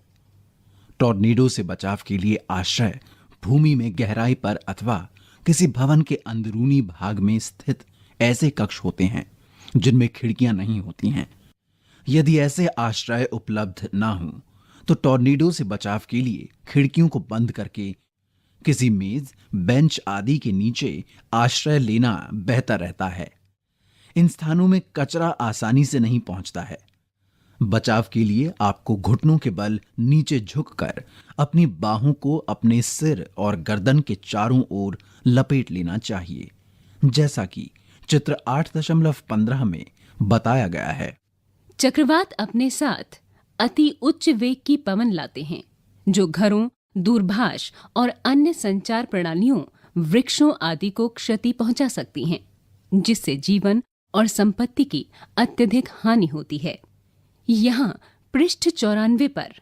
टॉर्नेडो से बचाव के लिए आश्रय भूमि में गहराई पर अथवा किसी भवन के अंदरूनी भाग में स्थित ऐसे कक्ष होते हैं जिनमें खिड़कियां नहीं होती हैं। यदि ऐसे आश्रय उपलब्ध ना हो तो टॉर्नेडो से बचाव के लिए खिड़कियों को बंद करके किसी मेज, बेंच आदि के नीचे आश्रय लेना बेहतर रहता है। इन स्थानों में कचरा आसानी से नहीं पहुंचता है। बचाव के लिए आपको घुटनों के बल नीचे झुककर अपनी बाहों को अपने सिर और गर्दन के चारों ओर लपेट लेना चाहिए, जैसा कि चित्र 8.15 में बताया गया है। चक्रवात अपने साथ अति उच्च वेग की पवन लाते हैं, जो घरों, दूरभाष और अन्य संचार प्रणालियों, वृक्षों आदि को क्षति पहुंचा सकती हैं, जिससे जीवन और संपत्ति की अत्यधिक हानि होती है। यहाँ पृष्ठ 94 पर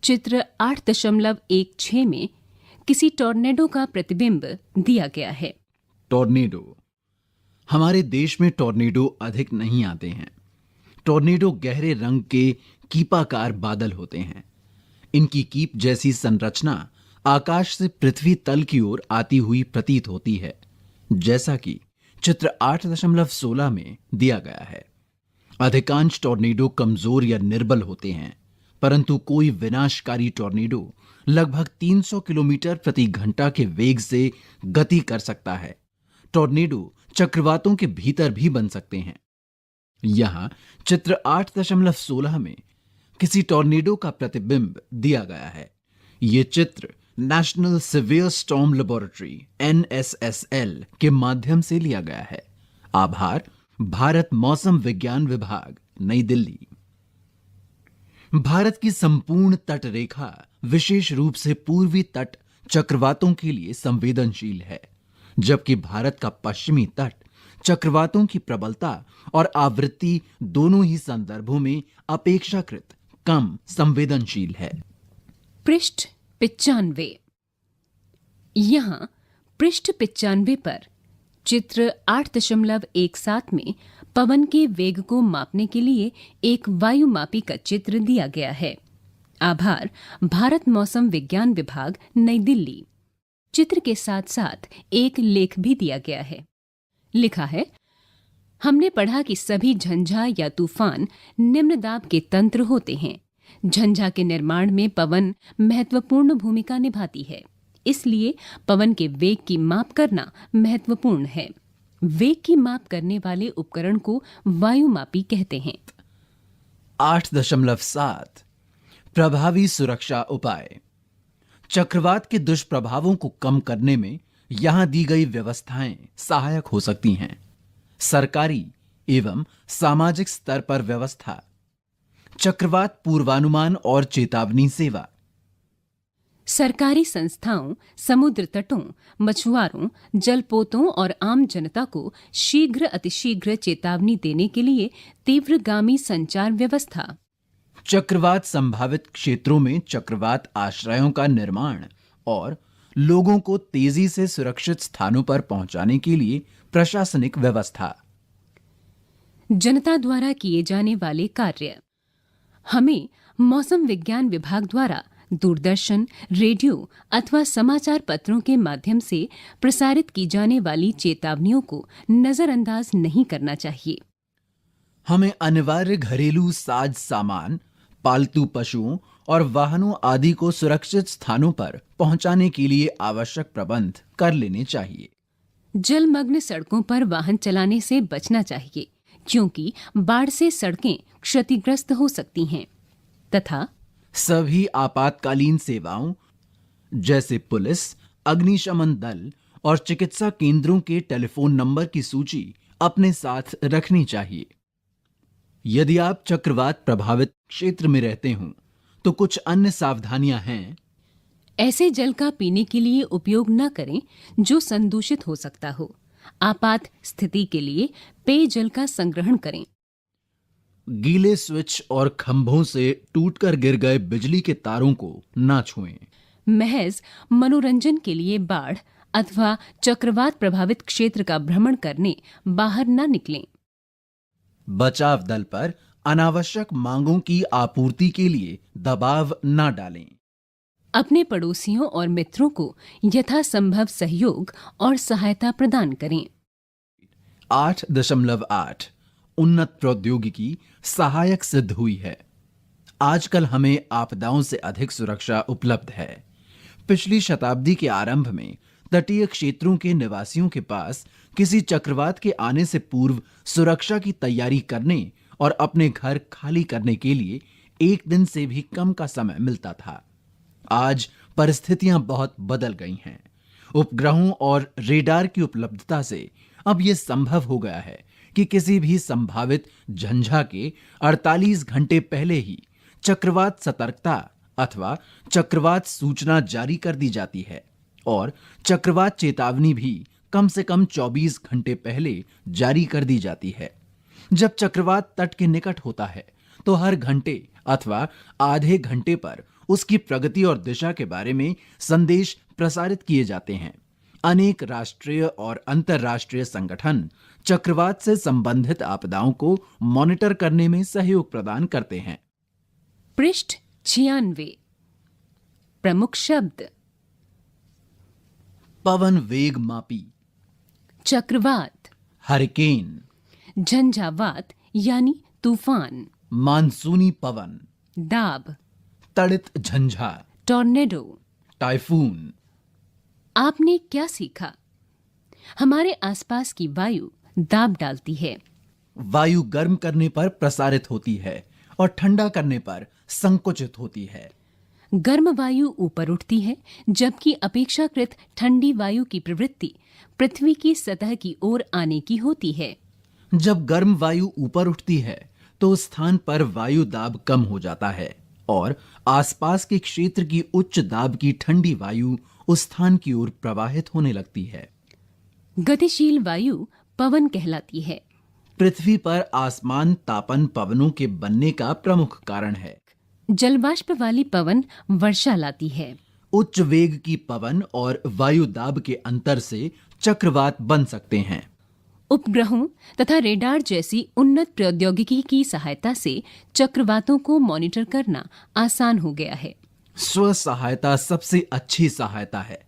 चित्र 8.16 में किसी टॉर्नेडो का प्रतिबिंब दिया गया है। टॉर्नेडो। हमारे देश में टॉर्नेडो अधिक नहीं आते हैं। टॉर्नेडो गहरे रंग के कीपाकार बादल होते हैं। इनकी कीप जैसी संरचना आकाश से पृथ्वी तल की ओर आती हुई प्रतीत होती है, जैसा कि चित्र 8.16 में दिया गया है। अधिकांश टॉर्नेडो कमजोर या निर्बल होते हैं, परंतु कोई विनाशकारी टॉर्नेडो लगभग 300 किलोमीटर प्रति घंटा के वेग से गति कर सकता है। टॉर्नेडो चक्रवातों के भीतर भी बन सकते हैं। यहां चित्र 8.16 में किसी टॉर्नेडो का प्रतिबिंब दिया गया है। यह चित्र national severe storm laboratory NSSL के माध्यम से लिया गया है। आभार, भारत मौसम विज्ञान विभाग, नई दिल्ली। भारत की संपूर्ण तट रेखा विशेष रूप से पूर्वी तट चक्रवातों के लिए संवेदनशील है, जबकि भारत का पश्चिमी तट चक्रवातों की प्रबलता और आवृत्ति दोनों ही संदर्भों में अपेक्षाकृत कम संवेदनशील है। पृष्ठ 95। यहाँ पृष्ठ 95 पर चित्र 8.17 में पवन के वेग को मापने के लिए एक वायुमापी का चित्र दिया गया है। आभार भारत मौसम विज्ञान विभाग, नई दिल्ली। चित्र के साथ साथ एक लेख भी दिया गया है। लिखा है, हमने पढ़ा कि सभी झंझा या तूफान निम्न दाब के तंत्र होते हैं। झंझा के निर्माण में पवन महत्वपूर्ण भूमिका निभाती है, इसलिए पवन के वेग की माप करना महत्वपूर्ण है। वेग की माप करने वाले उपकरण को वायुमापी कहते हैं। 8.7 प्रभावी सुरक्षा उपाय। चक्रवात के दुष्प्रभावों को कम करने में यहां दी गई व्यवस्थाएं सहायक हो सकती हैं। सरकारी एवं सामाजिक स्तर पर व्यवस्था, चक्रवात पूर्वानुमान और चेतावनी सेवा। सरकारी संस्थाओं, समुद्र तटों, मछुआरों, जलपोतों और आम जनता को शीघ्र अतिशीघ्र चेतावनी देने के लिए तीव्रगामी संचार व्यवस्था। चक्रवात संभावित क्षेत्रों में चक्रवात आश्रयों का निर्माण और लोगों को तेजी से सुरक्षित स्थानों पर पहुंचाने के लिए प्रशासनिक व्यवस्था। जनता द्वारा किए जाने वाले कार्य। हमें मौसम विज्ञान विभाग द्वारा दूरदर्शन, रेडियो अथवा समाचार पत्रों के माध्यम से प्रसारित की जाने वाली चेतावनियों को नजरअंदाज नहीं करना चाहिए। हमें अनिवार्य घरेलू साज सामान, पालतू पशुओं और वाहनों आदि को सुरक्षित स्थानों पर पहुंचाने के लिए आवश्यक प्रबंध कर लेने चाहिए। जलमग्न सड़कों पर वाहन चलाने से बचना चाहिए, क्योंकि बाढ़ से सड़कें क्षतिग्रस्त हो सकती हैं। तथा सभी आपातकालीन सेवाओं जैसे पुलिस, अग्निशमन दल और चिकित्सा केंद्रों के टेलीफोन नंबर की सूची अपने साथ रखनी चाहिए। यदि आप चक्रवात प्रभावित क्षेत्र में रहते हों तो कुछ अन्य सावधानियां हैं। ऐसे जल का पीने के लिए उपयोग न करें जो संदूषित हो सकता हो। आपात स्थिति के लिए पेयजल का संग्रहण करें। गीले स्विच और खंभों से टूटकर गिर गए बिजली के तारों को ना छुएं। महज मनोरंजन के लिए बाढ़ अथवा चक्रवात प्रभावित क्षेत्र का भ्रमण करने बाहर न निकलें। बचाव दल पर अनावश्यक मांगों की आपूर्ति के लिए दबाव न डालें। अपने पड़ोसियों और मित्रों को यथासंभव सहयोग और सहायता प्रदान करें। 8.8 उन्नत प्रौद्योगिकी सहायक सिद्ध हुई है। आजकल हमें आपदाओं से अधिक सुरक्षा उपलब्ध है। पिछली शताब्दी के आरंभ में तटीय क्षेत्रों के निवासियों के पास किसी चक्रवात के आने से पूर्व सुरक्षा की तैयारी करने और अपने घर खाली करने के लिए एक दिन से भी कम का समय मिलता था। आज परिस्थितियां बहुत बदल गई हैं। उपग्रहों और रेडार की उपलब्धता से अब यह संभव हो गया है कि किसी भी संभावित झंझा के 48 घंटे पहले ही चक्रवात सतर्कता अथवा चक्रवात सूचना जारी कर दी जाती है और चक्रवात चेतावनी भी कम से कम 24 घंटे पहले जारी कर दी जाती है। जब चक्रवात तट के निकट होता है तो हर घंटे अथवा आधे घंटे पर उसकी प्रगति और दिशा के बारे में संदेश प्रसारित किए जाते हैं। अनेक राष्ट्रीय और अंतर्राष्ट्रीय संगठन चक्रवात से संबंधित आपदाओं को मॉनिटर करने में सहयोग प्रदान करते हैं। पृष्ठ 96। प्रमुख शब्द। पवन वेग मापी, चक्रवात, हरिकेन, झंझावात यानी तूफान, मानसूनी पवन, दाब, तड़ित झंझा, टॉर्नेडो। टाइफून। आपने क्या सीखा? हमारे आसपास की वायु दाब डालती है। वायु गर्म करने पर प्रसारित होती है और ठंडा करने पर संकुचित होती है। गर्म वायु ऊपर उठती है, जबकि अपेक्षाकृत ठंडी वायु की प्रवृत्ति पृथ्वी की सतह की ओर आने की होती है। जब गर्म वायु ऊपर उठती है तो उस स्थान पर वायु दाब कम हो जाता है और आसपास के क्षेत्र की उच्च दाब की ठंडी वायु उस स्थान की ओर प्रवाहित होने लगती है। गतिशील वायु पवन कहलाती है। पृथ्वी पर आसमान तापन पवनों के बनने का प्रमुख कारण है। जलवाष्प वाली पवन वर्षा लाती है। उच्च वेग की पवन और वायु दाब के अंतर से चक्रवात बन सकते हैं। उपग्रहों तथा रेडार जैसी उन्नत प्रौद्योगिकी की सहायता से चक्रवातों को मॉनिटर करना आसान हो गया है। स्व सहायता सबसे अच्छी सहायता है।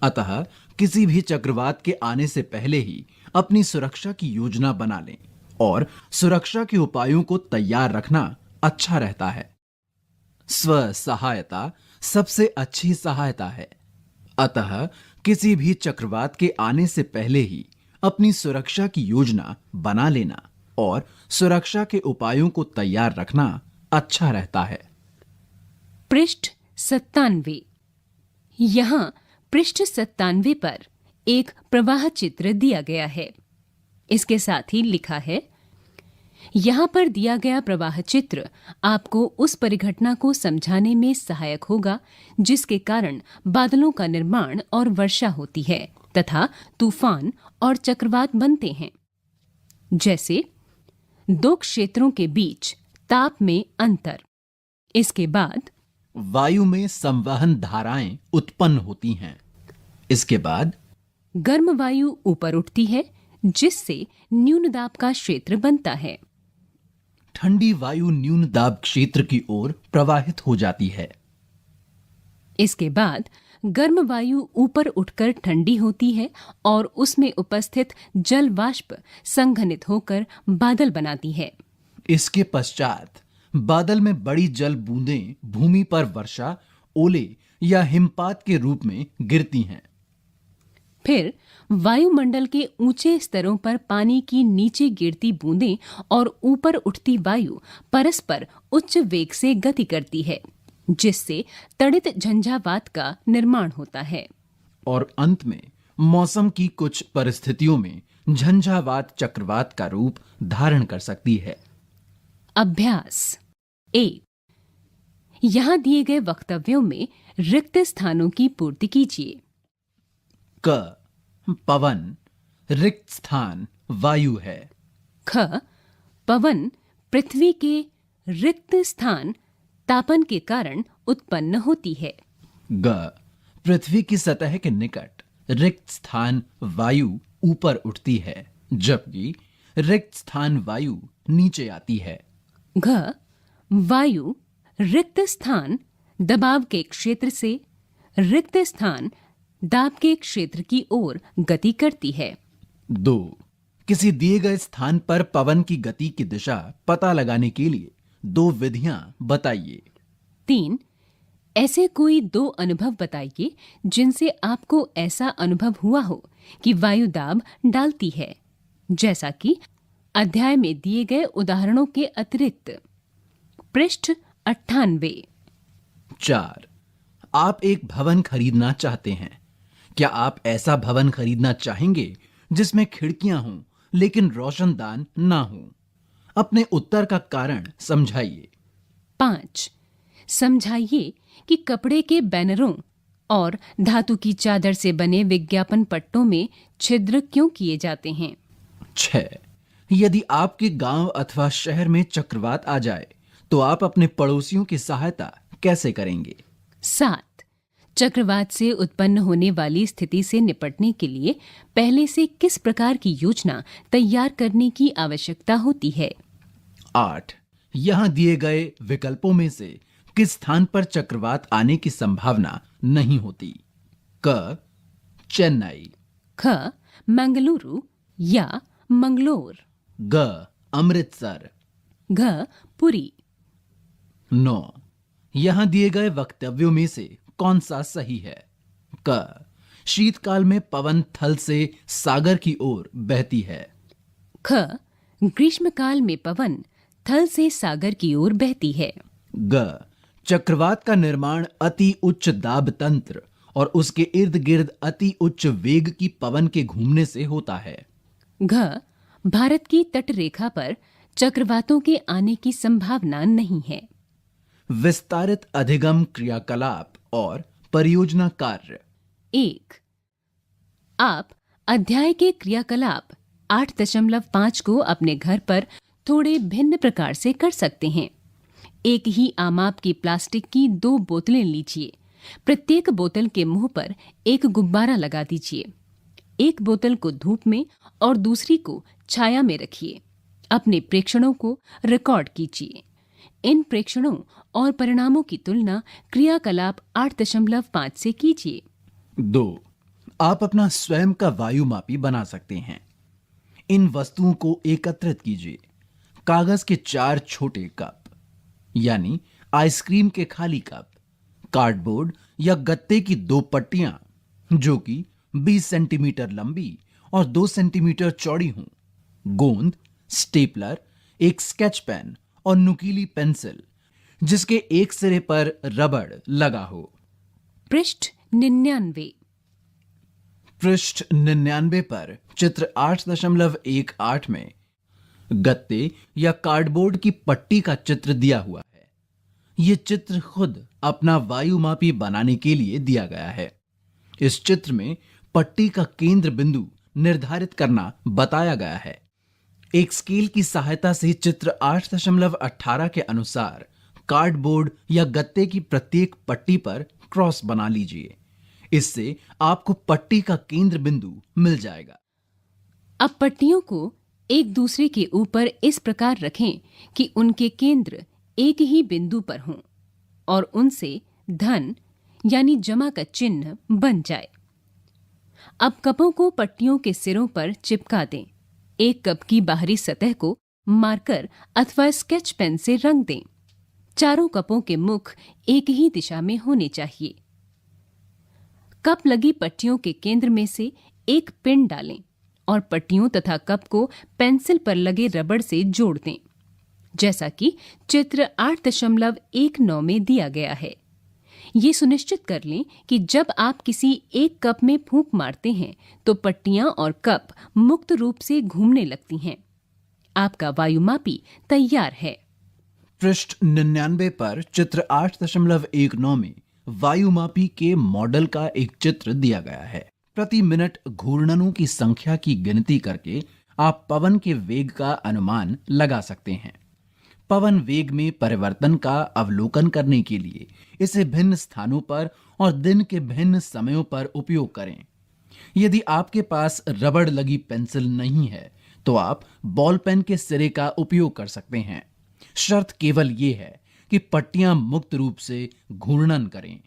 अतः किसी भी चक्रवात के आने से पहले ही अपनी सुरक्षा की योजना बना लें और सुरक्षा के उपायों को तैयार रखना अच्छा रहता है। स्व सहायता सबसे अच्छी सहायता है। अतः किसी भी चक्रवात के आने से पहले ही अपनी सुरक्षा की योजना बना लेना और सुरक्षा के उपायों को तैयार रखना अच्छा रहता है। पृष्ठ 97। यहाँ पृष्ठ 97 पर एक प्रवाह चित्र दिया गया है। इसके साथ ही लिखा है, यहाँ पर दिया गया प्रवाह चित्र आपको उस परिघटना को समझाने में सहायक होगा जिसके कारण बादलों का निर्माण और वर्षा होती है तथा तूफान और चक्रवात बनते हैं। जैसे दो क्षेत्रों के बीच ताप में अंतर। इसके बाद वायु में संवहन धाराएं उत्पन्न होती हैं। इसके बाद गर्म वायु ऊपर उठती है जिससे न्यून दाब का क्षेत्र बनता है। ठंडी वायु न्यून दाब क्षेत्र की ओर प्रवाहित हो जाती है। इसके बाद गर्म वायु ऊपर उठकर ठंडी होती है और उसमें उपस्थित जल वाष्प संघनित होकर बादल बनाती है। इसके पश्चात बादल में बड़ी जल बूंदें भूमि पर वर्षा, ओले या हिमपात के रूप में गिरती हैं। फिर वायुमंडल के ऊंचे स्तरों पर पानी की नीचे गिरती बूंदें और ऊपर उठती वायु परस्पर उच्च वेग से गति करती है जिससे तड़ित झंझावात का निर्माण होता है। और अंत में मौसम की कुछ परिस्थितियों में झंझावात चक्रवात का रूप धारण कर सकती है। अभ्यास 1। यहाँ दिए गए वक्तव्यों में रिक्त स्थानों की पूर्ति कीजिए। क पवन रिक्त स्थान वायु है। ख पवन पृथ्वी के रिक्त स्थान तापन के कारण उत्पन्न होती है। ग पृथ्वी की सतह के निकट रिक्त स्थान वायु ऊपर उठती है जबकि रिक्त स्थान वायु नीचे आती है। घ वायु रिक्त स्थान दबाव के क्षेत्र से रिक्त स्थान दाब के क्षेत्र की ओर गति करती है। 2 किसी दिए गए स्थान पर पवन की गति की दिशा पता लगाने के लिए 2 विधियां बताइए। 3 ऐसे कोई 2 अनुभव बताइए जिनसे आपको ऐसा अनुभव हुआ हो कि वायु दाब डालती है, जैसा कि अध्याय में दिए गए उदाहरणों के अतिरिक्त। पृष्ठ 98। 4 आप एक भवन खरीदना चाहते हैं। क्या आप ऐसा भवन खरीदना चाहेंगे जिसमें खिड़कियां हों लेकिन रोशनदान ना हो? अपने उत्तर का कारण समझाइए। 5 समझाइए कि कपड़े के बैनरों और धातु की चादर से बने विज्ञापन पट्टों में छिद्र क्यों किए जाते हैं। 6 यदि आपके गांव अथवा शहर में चक्रवात आ जाए तो आप अपने पड़ोसियों की सहायता कैसे करेंगे। 7 चक्रवात से उत्पन्न होने वाली स्थिति से निपटने के लिए पहले से किस प्रकार की योजना तैयार करने की आवश्यकता होती है। 8 यहां दिए गए विकल्पों में से किस स्थान पर चक्रवात आने की संभावना नहीं होती। क चेन्नई। ख मंगलुरु या मंगलोर। ग अमृतसर। घ पुरी। 9 यहां दिए गए वक्तव्यों में से कौन सा सही है। क शीतकाल में पवन थल से सागर की ओर बहती है। ख ग्रीष्मकाल में पवन थल से सागर की ओर बहती है। ग चक्रवात का निर्माण अति उच्च दाब तंत्र और उसके इर्द गिर्द अति उच्च वेग की पवन के घूमने से होता है। घ भारत की तटरेखा पर चक्रवातों के आने की संभावना नहीं है। विस्तारित अधिगम क्रियाकलाप और परियोजना कार्य। 1 आप अध्याय के क्रियाकलाप 8.5 को अपने घर पर थोड़े भिन्न प्रकार से कर सकते हैं। एक ही आमाप की प्लास्टिक की 2 बोतलें लीजिए। प्रत्येक बोतल के मुंह पर एक गुब्बारा लगा दीजिए। एक बोतल को धूप में और दूसरी को छाया में रखिए। अपने प्रेक्षणों को रिकॉर्ड कीजिए। इन प्रेक्षणों और परिणामों की तुलना क्रियाकलाप 8.5 से कीजिए। 2. आप अपना स्वयं का वायुमापी बना सकते हैं। इन वस्तुओं को एकत्रित कीजिए। कागज के 4 छोटे कप, यानी आइसक्रीम के खाली कप, कार्डबोर्ड या गत्ते की 2 पट्टियां जो कि 20 सेंटीमीटर लंबी और 2 सेंटीमीटर चौड़ी हों, गोंद, स्टेपलर, एक स्केच पेन और नुकीली पेंसिल जिसके एक सिरे पर रबड़ लगा हो। पृष्ठ 99। पृष्ठ 99 पर चित्र 8.18 में गत्ते या कार्डबोर्ड की पट्टी का चित्र दिया हुआ है। यह चित्र खुद अपना वायुमापी बनाने के लिए दिया गया है। इस चित्र में पट्टी का केंद्र बिंदु निर्धारित करना बताया गया है। एक स्केल की सहायता से चित्र 8.18 के अनुसार कार्डबोर्ड या गत्ते की प्रत्येक पट्टी पर क्रॉस बना लीजिए। इससे आपको पट्टी का केंद्र बिंदु मिल जाएगा। अब पट्टियों को एक दूसरे के ऊपर इस प्रकार रखें कि उनके केंद्र एक ही बिंदु पर हों और उनसे धन यानी जमा का चिन्ह बन जाए। अब कपों को पट्टियों के सिरों पर चिपका दें। एक कप की बाहरी सतह को मार्कर अथवा स्केच पेन से रंग दें। चारों कपों के मुख एक ही दिशा में होने चाहिए। कप लगी पट्टियों के केंद्र में से एक पिन डालें और पट्टियों तथा कप को पेंसिल पर लगे रबड़ से जोड़ दें, जैसा कि चित्र 8.19 में दिया गया है। ये सुनिश्चित कर लें कि जब आप किसी एक कप में फूंक मारते हैं तो पट्टियां और कप मुक्त रूप से घूमने लगती हैं। आपका वायुमापी तैयार है। पृष्ठ 99 पर चित्र 8.19 में वायुमापी के मॉडल का एक चित्र दिया गया है। प्रति मिनट घूर्णनों की संख्या की गिनती करके आप पवन के वेग का अनुमान लगा सकते हैं। पवन वेग में परिवर्तन का अवलोकन करने के लिए इसे भिन्न स्थानों पर और दिन के भिन्न समयों पर उपयोग करें। यदि आपके पास रबड़ लगी पेंसिल नहीं है तो आप बॉल पेन के सिरे का उपयोग कर सकते हैं। शर्त केवल ये है कि पट्टियां मुक्त रूप से घूर्णन करें।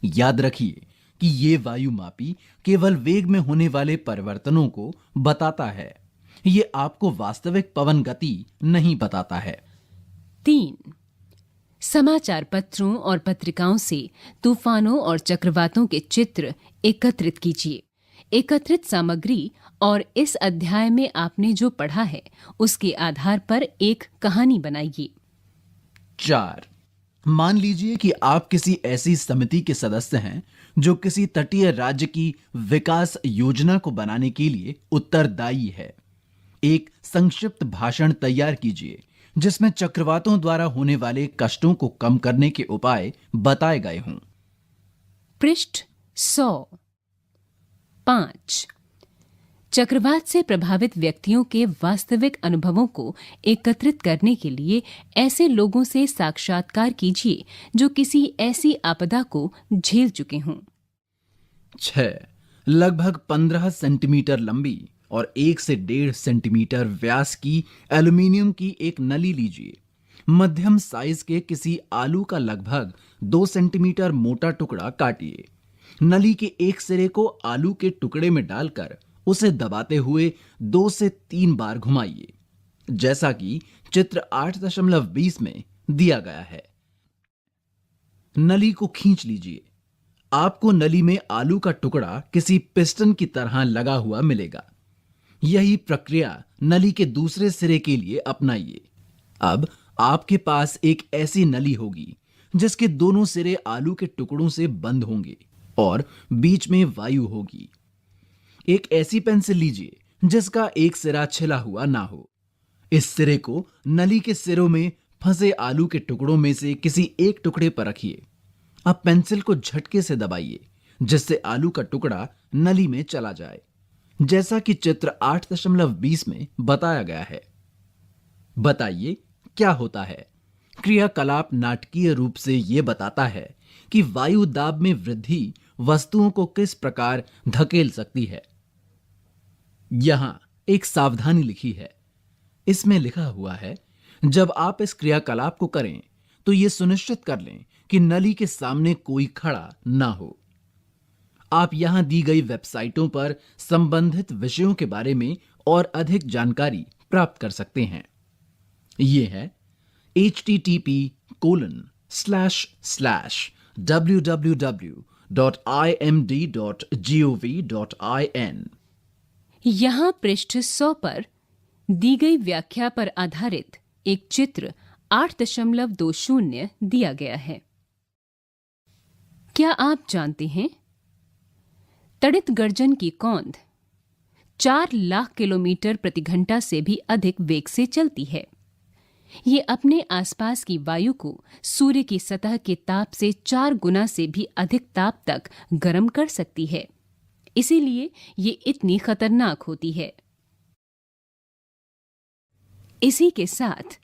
याद रखिए कि ये वायुमापी केवल वेग में होने वाले परिवर्तनों को बताता है। ये आपको वास्तविक पवन गति नहीं बताता है। 3. समाचार पत्रों और पत्रिकाओं से तूफानों और चक्रवातों के चित्र एकत्रित कीजिए। एकत्रित सामग्री और इस अध्याय में आपने जो पढ़ा है उसके आधार पर एक कहानी बनाइए। 4. मान लीजिए कि आप किसी ऐसी समिति के सदस्य हैं जो किसी तटीय राज्य की विकास योजना को बनाने के लिए उत्तरदायी है। एक संक्षिप्त भाषण तैयार कीजिए जिसमें चक्रवातों द्वारा होने वाले कष्टों को कम करने के उपाय बताए गए हों। पृष्ठ 100। 5. चक्रवात से प्रभावित व्यक्तियों के वास्तविक अनुभवों को एकत्रित करने के लिए ऐसे लोगों से साक्षात्कार कीजिए जो किसी ऐसी आपदा को झेल चुके हों। 6. लगभग 15 सेंटीमीटर लंबी और 1 से 1.5 सेंटीमीटर व्यास की एल्यूमीनियम की एक नली लीजिए। मध्यम साइज के किसी आलू का लगभग 2 सेंटीमीटर मोटा टुकड़ा काटिए। नली के एक सिरे को आलू के टुकड़े में डालकर उसे दबाते हुए 2 से 3 बार घुमाइए, जैसा कि चित्र 8.20 में दिया गया है। नली को खींच लीजिए। आपको नली में आलू का टुकड़ा किसी पिस्टन की तरह लगा हुआ मिलेगा। यही प्रक्रिया नली के दूसरे सिरे के लिए अपनाइए। अब आपके पास एक ऐसी नली होगी जिसके दोनों सिरे आलू के टुकड़ों से बंद होंगे और बीच में वायु होगी। एक ऐसी पेंसिल लीजिए जिसका एक सिरा छिला हुआ ना हो। इस सिरे को नली के सिरों में फंसे आलू के टुकड़ों में से किसी एक टुकड़े पर रखिए। अब पेंसिल को झटके से दबाइए जिससे आलू का टुकड़ा नली में चला जाए, जैसा कि चित्र 8.20 में बताया गया है। बताइए क्या होता है। क्रियाकलाप नाटकीय रूप से यह बताता है कि वायु दाब में वृद्धि वस्तुओं को किस प्रकार धकेल सकती है। यहां एक सावधानी लिखी है। इसमें लिखा हुआ है, जब आप इस क्रियाकलाप को करें तो यह सुनिश्चित कर लें कि नली के सामने कोई खड़ा ना हो। आप यहां दी गई वेबसाइटों पर संबंधित विषयों के बारे में और अधिक जानकारी प्राप्त कर सकते हैं। ये है http://www.imd.gov.in। यहाँ पृष्ठ 100 पर दी गई व्याख्या पर आधारित एक चित्र 8.20 दिया गया है। क्या आप जानते हैं, तड़ित गर्जन की कौंध 4 लाख किलोमीटर प्रति घंटा से भी अधिक वेग से चलती है। ये अपने आसपास की वायु को सूर्य की सतह के ताप से 4 गुना से भी अधिक ताप तक गर्म कर सकती है। इसीलिए ये इतनी खतरनाक होती है। इसी के साथ